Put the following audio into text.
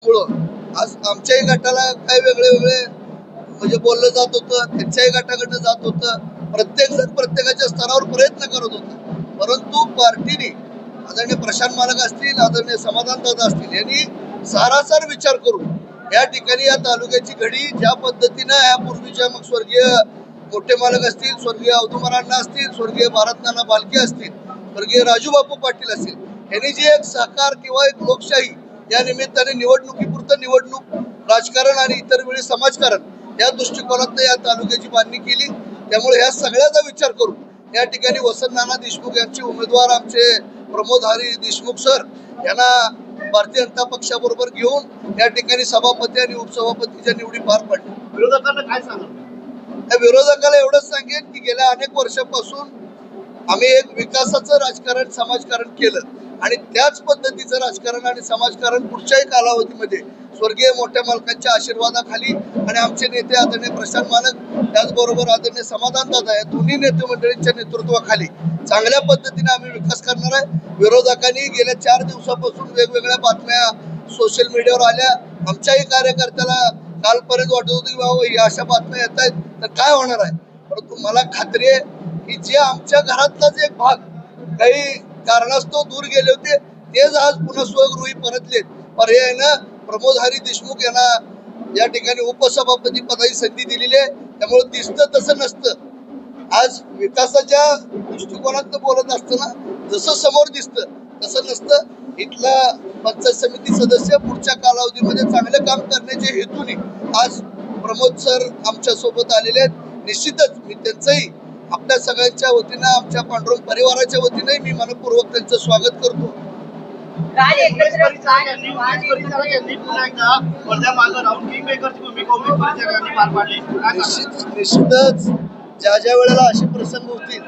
आज आमच्याही गटाला काही वेगळे वेगळे म्हणजे बोललं जात होतं, त्यांच्याही गटाकडनं जात होतं. प्रत्येक जण प्रत्येकाच्या स्तरावर प्रयत्न करत होता, परंतु पार्टीने आदरणीय प्रशांत मालक असतील, आदरणीय समाधान दादा असतील यांनी सारासार विचार करून या ठिकाणी या तालुक्याची घडी ज्या पद्धतीनं यापूर्वीच्या मग स्वर्गीय मोठे मालक असतील, स्वर्गीय अवधूमरांना असतील, स्वर्गीय भारतनाना बालके असतील, स्वर्गीय राजू बापू पाटील असतील, यांनी जी एक सहकार किंवा एक लोकशाही या निमित्ताने निवडणुकीपुरतं निवडणूक राजकारण आणि इतर वेळी समाजकारण या दृष्टिकोनातनं या तालुक्याची बांधणी केली. त्यामुळे ह्या सगळ्याचा विचार करून या ठिकाणी वसंतनाना देशमुख यांचे उमेदवार आमचे प्रमोद हरी देशमुख सर यांना भारतीय जनता पक्षाबरोबर घेऊन या ठिकाणी सभापती आणि उपसभापतीच्या निवडी पार पडल्या. विरोधकांना काय सांगणार? त्या विरोधकाला एवढंच सांगेन की गेल्या अनेक वर्षापासून आम्ही एक विकासाचं राजकारण समाजकारण केलं आणि त्याच पद्धतीचं राजकारण आणि समाजकारण पुढच्याही कालावधीमध्ये स्वर्गीय मोठ्या मालकांच्या आशीर्वादाखाली आणि आमचे नेते आदरणीय प्रशांत मालक त्याचबरोबर आदरणीय समाधान दादा या दोन्ही नेते मंडळींच्या नेतृत्वाखाली चांगल्या पद्धतीने आम्ही विकास करणार आहे. विरोधकांनी गेल्या 4 दिवसापासून वेगवेगळ्या बातम्या सोशल मीडियावर आल्या. आमच्याही कार्यकर्त्याला कालपर्यंत वाटत होतं की बाबा ही अशा बातम्या येत आहेत तर काय होणार आहे, परंतु मला खात्री आहे की जे आमच्या घरातलाच एक भाग काही कारणास्तव दूर गेले होते तेच आज पुन्हा स्वगृही परतलेत. पर्यायानं प्रमोद हरी देशमुख यांना या ठिकाणी उपसभापती पदाची संधी दिलेली आहे. त्यामुळे दिसतं तसं नसतं. आज विकासाच्या दृष्टिकोनातून बोलत असताना जसं समोर दिसतं तसं नसतं. इथला पंचायत समिती सदस्य पुढच्या कालावधीमध्ये चांगलं काम करण्याच्या हेतूने आज प्रमोद सर आमच्या सोबत आलेले आहेत. निश्चितच मी त्यांचंही आपल्या सगळ्यांच्या वतीनं आमच्या पांडुरंग परिवाराच्या वतीने मी मनपूर्वक त्यांचं स्वागत करतो. निश्चितच ज्या ज्या वेळेला असे प्रसंग होतील